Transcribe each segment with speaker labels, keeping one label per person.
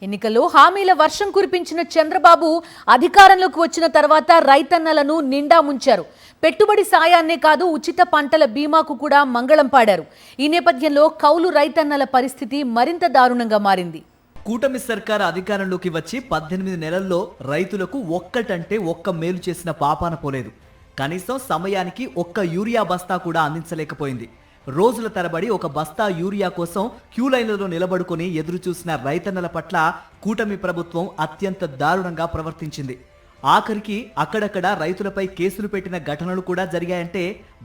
Speaker 1: ఎన్నికల్లో హామీల వర్షం కురిపించిన చంద్రబాబు అధికారంలోకి వచ్చిన తర్వాత రైతన్నలను నిండా ముంచారు. పెట్టుబడి సాయాన్నే కాదు ఉచిత పంటల బీమాకు కూడా మంగళం పాడారు. ఈ నేపథ్యంలో కౌలు రైతన్నల పరిస్థితి మరింత దారుణంగా మారింది.
Speaker 2: కూటమి సర్కార్ అధికారంలోకి వచ్చి 18 నెలల్లో రైతులకు ఒక్కటంటే ఒక్క మేలు చేసిన పాపాన పోలేదు. కనీసం సమయానికి ఒక్క యూరియా బస్తా కూడా అందించలేకపోయింది. రోజుల తరబడి ఒక బస్తా యూరియా కోసం క్యూ లైన్లలో నిలబడుకొని ఎదురు చూసిన రైతన్నల పట్ల కూటమి ప్రభుత్వం అత్యంత దారుణంగా ప్రవర్తించింది. ఆఖరికి అక్కడక్కడ రైతులపై కేసులు పెట్టిన ఘటనలు కూడా జరిగాయంటే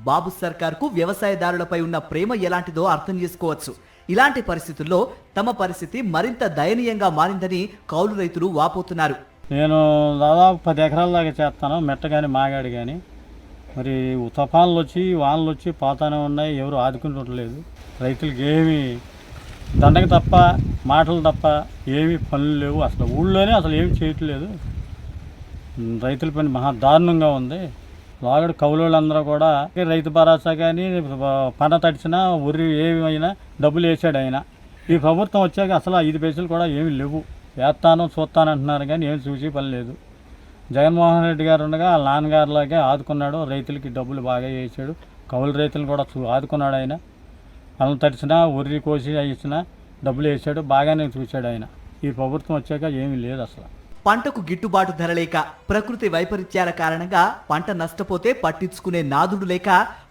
Speaker 2: బాబు సర్కార్కు వ్యవసాయదారులపై ఉన్న ప్రేమ ఎలాంటిదో అర్థం చేసుకోవచ్చు. ఇలాంటి పరిస్థితుల్లో తమ పరిస్థితి మరింత దయనీయంగా మారిందని కౌలు రైతులు వాపోతున్నారు.
Speaker 3: నేను దాదాపు 10 ఎకరాల దాకా చేస్తాను, మెట్ట కానీ మాగాడి కానీ. మరి తుఫాన్లు వచ్చి వానలు వచ్చి పోతానే ఉన్నాయి, ఎవరు ఆదుకుంటుంటలేదు. రైతులకి ఏమి దండగ తప్ప మాటలు తప్ప ఏమి పనులు లేవు. అసలు ఊళ్ళోనే అసలు ఏమి చేయట్లేదు. రైతుల పని మహా దారుణంగా ఉంది. లాగడ కౌలులందరూ కూడా రైతు భరోసా కానీ పంట తడిచినా ఉర్రి ఏమైనా డబ్బులు వేసాడు ఆయన. ఈ ప్రభుత్వం వచ్చాక అసలు 5 పైసలు కూడా ఏమి లేవు. వేస్తాను చూస్తానంటున్నారు కానీ ఏమి చూసి పని లేదు. జగన్మోహన్ రెడ్డి గారు ఉండగా వాళ్ళ నాన్నగారులాగే ఆదుకున్నాడు. రైతులకి డబ్బులు బాగా వేసాడు. కౌలు రైతులను కూడా ఆదుకున్నాడు ఆయన. అన్నం తడిచినా ఉర్రి కోసి ఇచ్చినా డబ్బులు వేసాడు. బాగానే చూశాడు ఆయన. ఈ ప్రభుత్వం వచ్చాక ఏమీ లేదు. అసలు
Speaker 2: పంటకు గిట్టుబాటు ధర లేక, ప్రకృతి వైపరీత్యాల కారణంగా పంట నష్టపోతే పట్టించుకునే నాదుడు లేక,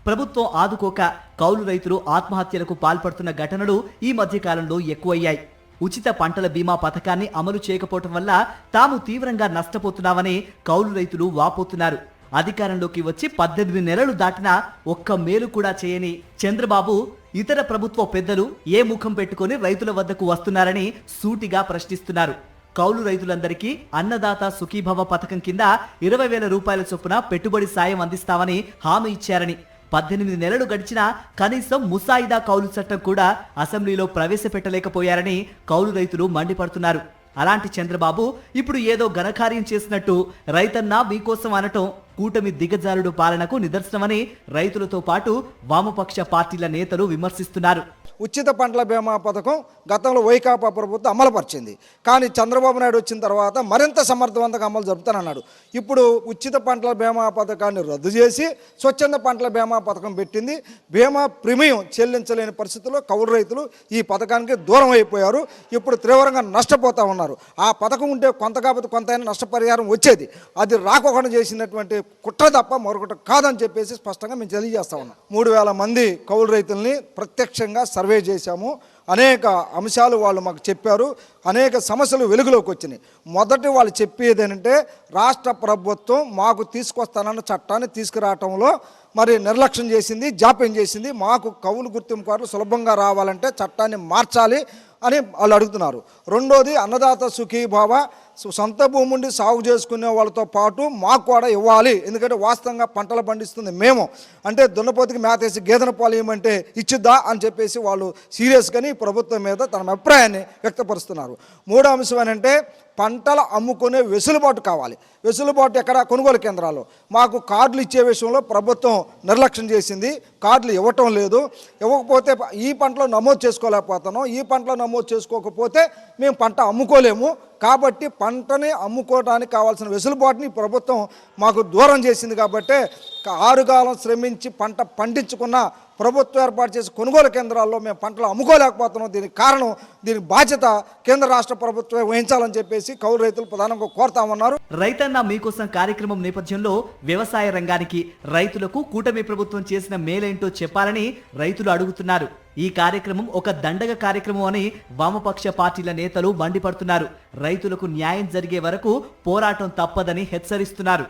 Speaker 2: ప్రభుత్వం ఆదుకోక కౌలు రైతులు ఆత్మహత్యలకు పాల్పడుతున్న ఘటనలు ఈ మధ్య కాలంలో ఎక్కువయ్యాయి. ఉచిత పంటల బీమా పథకాన్ని అమలు చేయకపోవటం వల్ల తాము తీవ్రంగా నష్టపోతున్నామని కౌలు రైతులు వాపోతున్నారు. అధికారంలోకి వచ్చి 18 నెలలు దాటినా ఒక్క మేలు కూడా చేయని చంద్రబాబు ఇతర ప్రభుత్వ పెద్దలు ఏ ముఖం పెట్టుకుని రైతుల వద్దకు వస్తున్నారని సూటిగా ప్రశ్నిస్తున్నారు. కౌలు రైతులందరికీ అన్నదాత సుఖీభవ పథకం కింద 20,000 రూపాయల చొప్పున పెట్టుబడి సాయం అందిస్తామని హామీ ఇచ్చారని, 18 నెలలు గడిచినా కనీసం ముసాయిదా కౌలు చట్టం కూడా అసెంబ్లీలో ప్రవేశపెట్టలేకపోయారని కౌలు రైతులు మండిపడుతున్నారు. అలాంటి చంద్రబాబు ఇప్పుడు ఏదో ఘనకార్యం చేసినట్టు రైతన్న మీకోసం అనటం కూటమి దిగజారుడు పాలనకు నిదర్శనమని రైతులతో పాటు వామపక్ష పార్టీల నేతలు విమర్శిస్తున్నారు.
Speaker 4: ఉచిత పంటల బీమా పథకం గతంలో వైకాపా ప్రభుత్వం అమలుపరిచింది. కానీ చంద్రబాబు నాయుడు వచ్చిన తర్వాత మరింత సమర్థవంతంగా అమలు జరుపుతానన్నాడు. ఇప్పుడు ఉచిత పంటల బీమా పథకాన్ని రద్దు చేసి స్వచ్ఛంద పంటల బీమా పథకం పెట్టింది. బీమా ప్రీమియం చెల్లించలేని పరిస్థితుల్లో కౌలు రైతులు ఈ పథకానికి దూరం అయిపోయారు. ఇప్పుడు తీవ్రంగా నష్టపోతూ ఉన్నారు. ఆ పథకం ఉంటే కొంత కాకపోతే కొంతైనా నష్టపరిహారం వచ్చేది. అది రాకుండా చేసినటువంటి కుట్ర తప్ప మరొకటి కాదని చెప్పేసి స్పష్టంగా మేము తెలియజేస్తా ఉన్నాం. 3,000 మంది కౌలు రైతుల్ని ప్రత్యక్షంగా సర్వే చేశాము. అనేక అంశాలు వాళ్ళు మాకు చెప్పారు. అనేక సమస్యలు వెలుగులోకి వచ్చినాయి. మొదటి వాళ్ళు చెప్పేది ఏంటంటే రాష్ట్ర ప్రభుత్వం మాకు తీసుకొస్తానన్న చట్టాన్ని తీసుకురావటంలో మరి నిర్లక్ష్యం చేసింది, జాప్యం చేసింది. మాకు కౌలు గుర్తింపుకారులు సులభంగా రావాలంటే చట్టాన్ని మార్చాలి అని వాళ్ళు అడుగుతున్నారు. రెండోది అన్నదాత సుఖీభావ, సొంత భూమి ఉండి సాగు చేసుకునే వాళ్ళతో పాటు మాకు కూడా ఇవ్వాలి. ఎందుకంటే వాస్తవంగా పంటలు పండిస్తుంది మేము. అంటే దున్నపోతుకి మేతేసి గేదెన పాలు ఇవ్వమంటే ఇచ్చిద్దా అని చెప్పేసి వాళ్ళు సీరియస్గాని ప్రభుత్వం మీద తన అభిప్రాయాన్ని వ్యక్తపరుస్తున్నారు. మూడో అంశం ఏంటంటే పంటలు అమ్ముకునే వెసులుబాటు కావాలి. వెసులుబాటు ఎక్కడ? కొనుగోలు కేంద్రాల్లో. మాకు కార్డులు ఇచ్చే విషయంలో ప్రభుత్వం నిర్లక్ష్యం చేసింది. కార్డులు ఇవ్వటం లేదు. ఇవ్వకపోతే ఈ పంటలో నమోదు చేసుకోలేకపోతున్నాం. ఈ పంటలో నమోదు చేసుకోకపోతే మేము పంట అమ్ముకోలేము. కాబట్టి పంటని అమ్ముకోవడానికి కావాల్సిన వెసులుబాటుని ప్రభుత్వం మాకు దూరం చేసింది. కాబట్టి 6 కాలం శ్రమించి పంట పండించుకున్న ప్రభుత్వం ఏర్పాటు చేసి కొనుగోలు కేంద్రాల్లో మేము పంటలు అమ్ముకోలేకపోతున్నాం. దీనికి కారణం, దీని బాధ్యత కేంద్ర రాష్ట్ర ప్రభుత్వం వహించాలని చెప్పేసి కౌలు రైతులు ప్రధానంగా కోరుతామన్నారు.
Speaker 2: రైతన్న మీకోసం కార్యక్రమం నేపథ్యంలో వ్యవసాయ రంగానికి, రైతులకు కూటమి ప్రభుత్వం చేసిన మేలేంటో చెప్పాలని రైతులు అడుగుతున్నారు. ఈ కార్యక్రమం ఒక దండగ కార్యక్రమం అని వామపక్ష పార్టీల నేతలు మండిపడుతున్నారు. రైతులకు న్యాయం జరిగే వరకు పోరాటం తప్పదని హెచ్చరిస్తున్నారు.